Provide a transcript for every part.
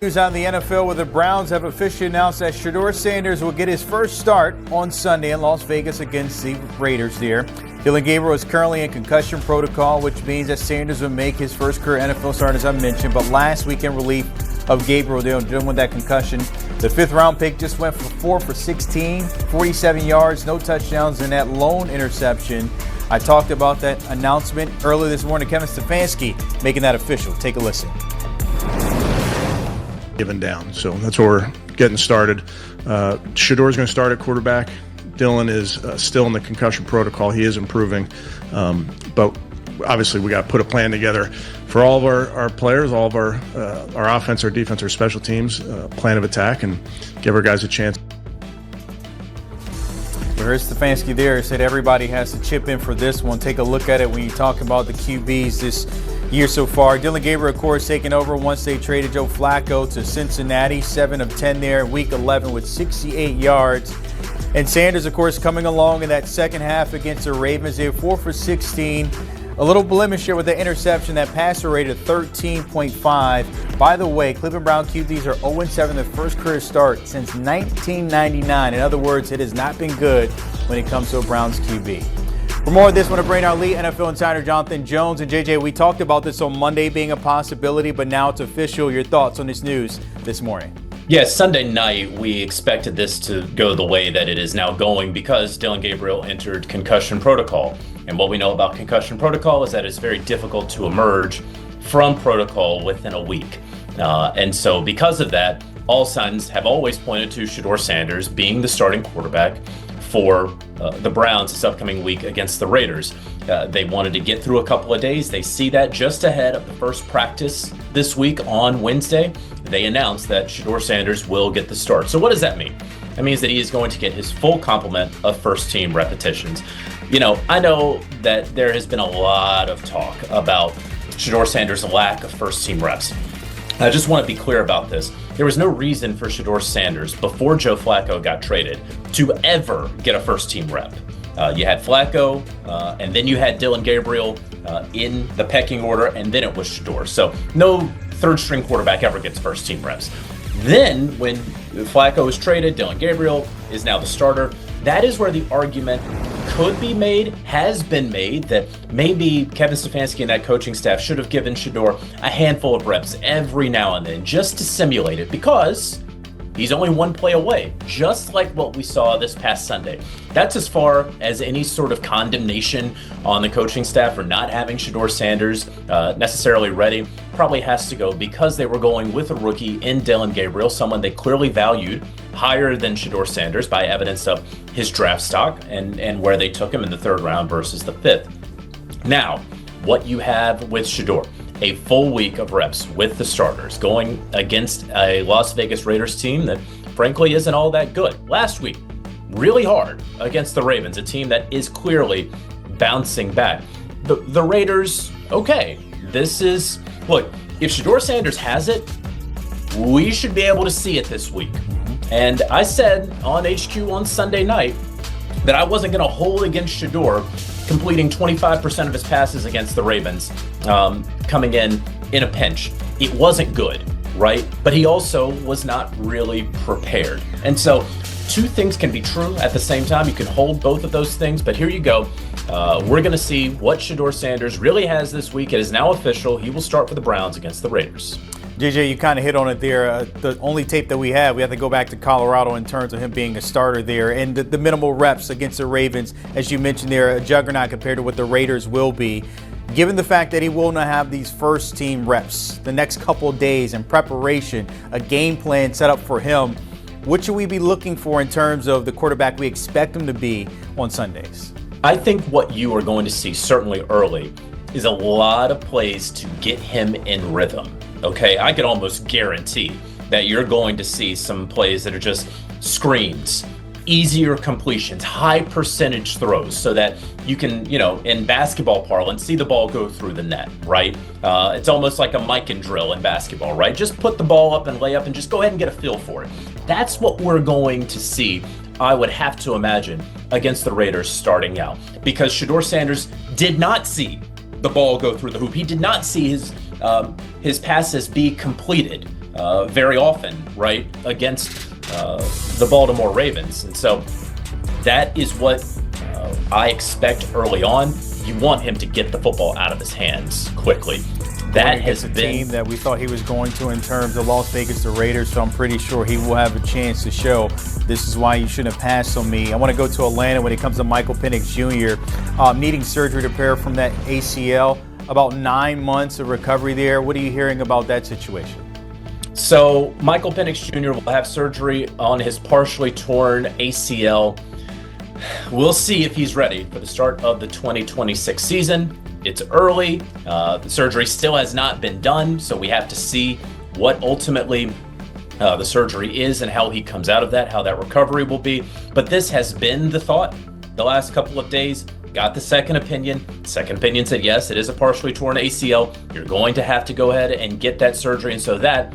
News on the NFL, where the Browns have officially announced that Shedeur Sanders will get his first start on Sunday in Las Vegas against the Raiders there. Dillon Gabriel is currently in concussion protocol, which means that Sanders will make his first career NFL start, as I mentioned. But last week in relief of Gabriel dealing with that concussion, the fifth-round pick just went for 4 for 16, 47 yards, no touchdowns, and that lone interception. I talked about that announcement earlier this morning. Kevin Stefanski making that official. Take a listen. Given down. So that's where we're getting started. Shedeur is going to start at quarterback. Dillon is still in the concussion protocol. He is improving. But obviously we got to put a plan together for all of our players, all of our offense, our defense, our special teams, plan of attack, and give our guys a chance. Here's Stefanski there. Said everybody has to chip in for this one. Take a look at it when you talk about the QBs this year so far. Dillon Gabriel, of course, taking over once they traded Joe Flacco to Cincinnati. 7 of 10 there in Week 11 with 68 yards. And Sanders, of course, coming along in that second half against the Ravens. They were 4 for 16. A little blemish here with the interception. That passer rate of 13.5. By the way, Cleveland Brown QBs are 0-7 their first career start since 1999. In other words, it has not been good when it comes to a Browns QB. For more of this, I want to bring our lead NFL insider, Jonathan Jones. And JJ, we talked about this on Monday being a possibility, but now it's official. Your thoughts on this news this morning? Yes, Sunday night, we expected this to go the way that it is now going because Dillon Gabriel entered concussion protocol. And what we know about concussion protocol is that it's very difficult to emerge from protocol within a week. And so because of that, all signs have always pointed to Shedeur Sanders being the starting quarterback for the Browns this upcoming week against the Raiders. They wanted to get through a couple of days. They see that just ahead of the first practice this week on Wednesday. They announced that Shedeur Sanders will get the start. So what does that mean? That means that he is going to get his full complement of first-team repetitions. You know, I know that there has been a lot of talk about Shedeur Sanders' lack of first-team reps. I just want to be clear about this. There was no reason for Shedeur Sanders, before Joe Flacco got traded, to ever get a first-team rep. You had Flacco, and then you had Dillon Gabriel in the pecking order, and then it was Shedeur. So no third-string quarterback ever gets first-team reps. Then when Flacco was traded, Dillon Gabriel is now the starter. That is where the argument could be made, has been made, that maybe Kevin Stefanski and that coaching staff should have given Shedeur a handful of reps every now and then just to simulate it, because he's only one play away, just like what we saw this past Sunday. That's as far as any sort of condemnation on the coaching staff for not having Shedeur Sanders necessarily ready probably has to go, because they were going with a rookie in Dillon Gabriel, someone they clearly valued higher than Shedeur Sanders by evidence of his draft stock and where they took him in the 3rd round versus the 5th. Now, what you have with Shedeur, a full week of reps with the starters going against a Las Vegas Raiders team that frankly isn't all that good. Last week, really hard against the Ravens, a team that is clearly bouncing back. The Raiders, okay, this is, look, if Shedeur Sanders has it, we should be able to see it this week. And I said on HQ on Sunday night that I wasn't going to hold against Shedeur completing 25% of his passes against the Ravens, coming in a pinch. It wasn't good, right? But he also was not really prepared. And so two things can be true at the same time. You can hold both of those things, but here you go. We're going to see what Shedeur Sanders really has this week. It is now official. He will start for the Browns against the Raiders. JJ, you kind of hit on it there. The only tape that we have to go back to Colorado in terms of him being a starter there. And the minimal reps against the Ravens, as you mentioned there, a juggernaut compared to what the Raiders will be. Given the fact that he will not have these first-team reps the next couple of days in preparation, a game plan set up for him, what should we be looking for in terms of the quarterback we expect him to be on Sundays? I think what you are going to see, certainly early, is a lot of plays to get him in rhythm. Okay, I can almost guarantee that you're going to see some plays that are just screens, easier completions, high percentage throws, so that you can, in basketball parlance, see the ball go through the net, right? It's almost like a Mikan drill in basketball, right? Just put the ball up and lay up and just go ahead and get a feel for it. That's what we're going to see, I would have to imagine, against the Raiders starting out, because Shedeur Sanders did not see the ball go through the hoop. He did not see his passes be completed very often, right, against the Baltimore Ravens. And so that is what I expect early on. You want him to get the football out of his hands quickly. That has been a team that we thought he was going to in terms of Las Vegas, the Raiders, so I'm pretty sure he will have a chance to show this is why you shouldn't have passed on me. I want to go to Atlanta when it comes to Michael Penix Jr. Needing surgery to repair from that ACL. About 9 months of recovery there. What are you hearing about that situation? So Michael Penix Jr. will have surgery on his partially torn ACL. We'll see if he's ready for the start of the 2026 season. It's early. The surgery still has not been done, so we have to see what ultimately the surgery is and how he comes out of that, how that recovery will be. But this has been the thought the last couple of days. Got the second opinion. Second opinion said, yes, it is a partially torn ACL. You're going to have to go ahead and get that surgery. And so that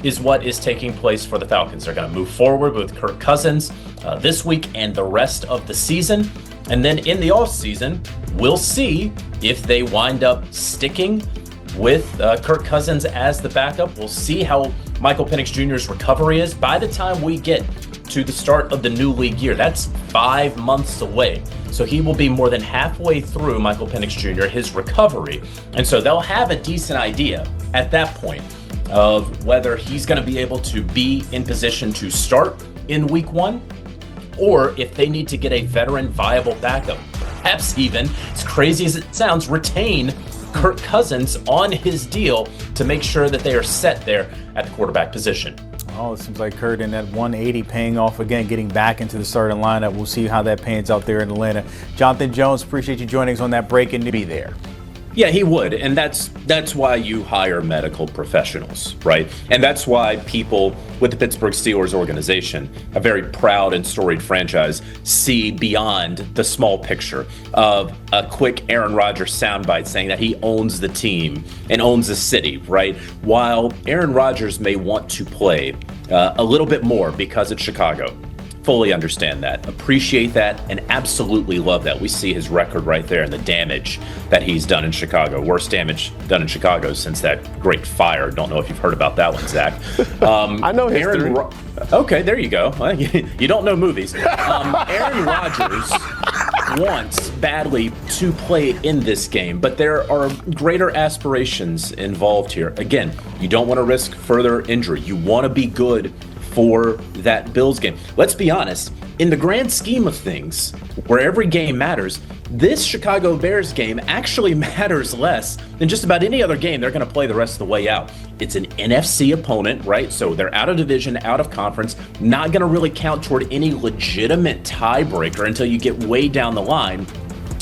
is what is taking place for the Falcons. They're going to move forward with Kirk Cousins this week and the rest of the season. And then in the offseason, we'll see if they wind up sticking with Kirk Cousins as the backup. We'll see how Michael Penix Jr.'s recovery is by the time we get to the start of the new league year. That's 5 months away. So he will be more than halfway through, Michael Penix Jr., his recovery. And so they'll have a decent idea at that point of whether he's going to be able to be in position to start in week 1, or if they need to get a veteran viable backup. Perhaps even, as crazy as it sounds, retain Kirk Cousins on his deal to make sure that they are set there at the quarterback position. Oh, it seems like Kurt in that 180 paying off again, getting back into the starting lineup. We'll see how that pans out there in Atlanta. Jonathan Jones, appreciate you joining us on that break and to be there. Yeah, he would. And that's why you hire medical professionals, right? And that's why people with the Pittsburgh Steelers organization, a very proud and storied franchise, see beyond the small picture of a quick Aaron Rodgers soundbite saying that he owns the team and owns the city, right? While Aaron Rodgers may want to play a little bit more because it's Chicago. Fully understand that, appreciate that, and absolutely love that. We see his record right there and the damage that he's done in Chicago. Worst damage done in Chicago since that great fire. Don't know if you've heard about that one, Zach. I know history. Okay, there you go. Well, you don't know movies. Aaron Rodgers wants badly to play in this game, but there are greater aspirations involved here. Again, you don't want to risk further injury. You want to be good for that Bills game. Let's be honest, in the grand scheme of things, where every game matters, this Chicago Bears game actually matters less than just about any other game they're going to play the rest of the way out. It's an NFC opponent, right? So they're out of division, out of conference, not going to really count toward any legitimate tiebreaker until you get way down the line.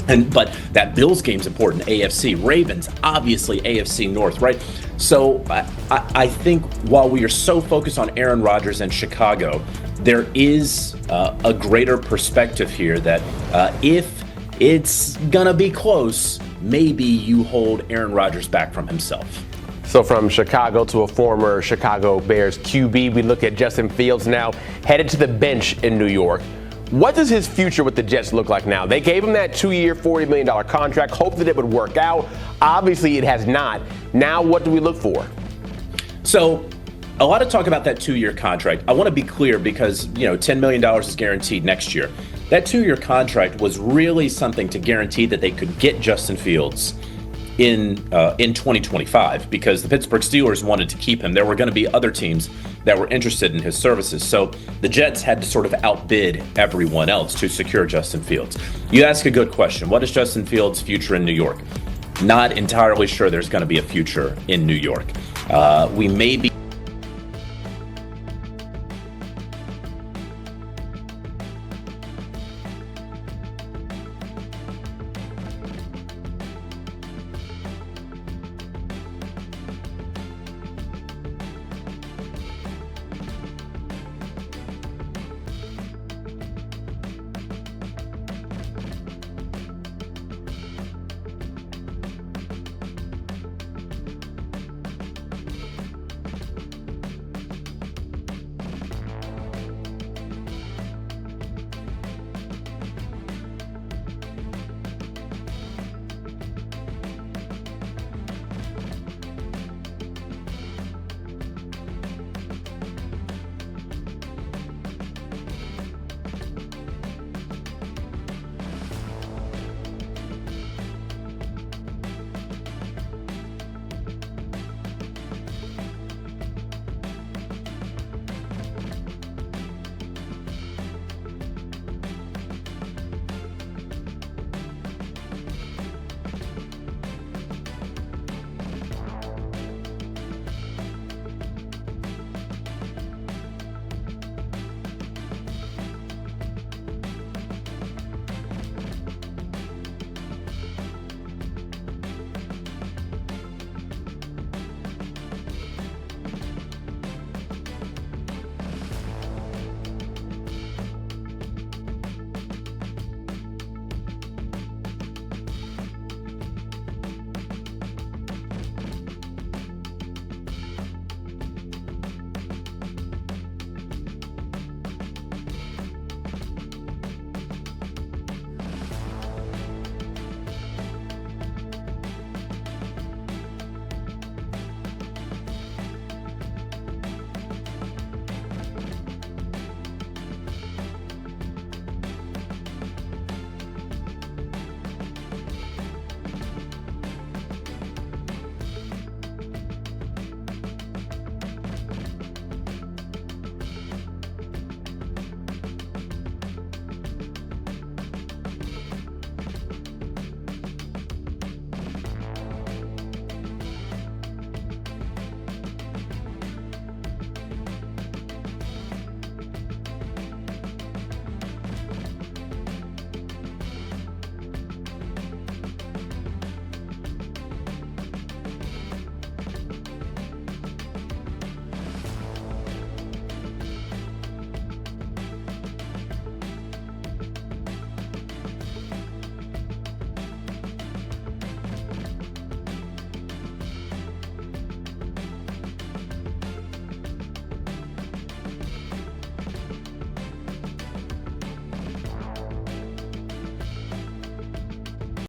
But that Bills game's important. AFC, Ravens, obviously AFC North, right? So I think while we are so focused on Aaron Rodgers and Chicago, there is a greater perspective here that if it's gonna be close, maybe you hold Aaron Rodgers back from himself. So from Chicago to a former Chicago Bears QB, we look at Justin Fields now headed to the bench in New York. What does his future with the Jets look like now? They gave him that 2-year, $40 million contract, hoped that it would work out. Obviously, it has not. Now, what do we look for? So, a lot of talk about that 2-year contract. I want to be clear because, $10 million is guaranteed next year. That 2-year contract was really something to guarantee that they could get Justin Fields in 2025 because the Pittsburgh Steelers wanted to keep him. There were going to be other teams that were interested in his services. So the Jets had to sort of outbid everyone else to secure Justin Fields. You ask a good question. What is Justin Fields' future in New York? Not entirely sure there's going to be a future in New York. We may be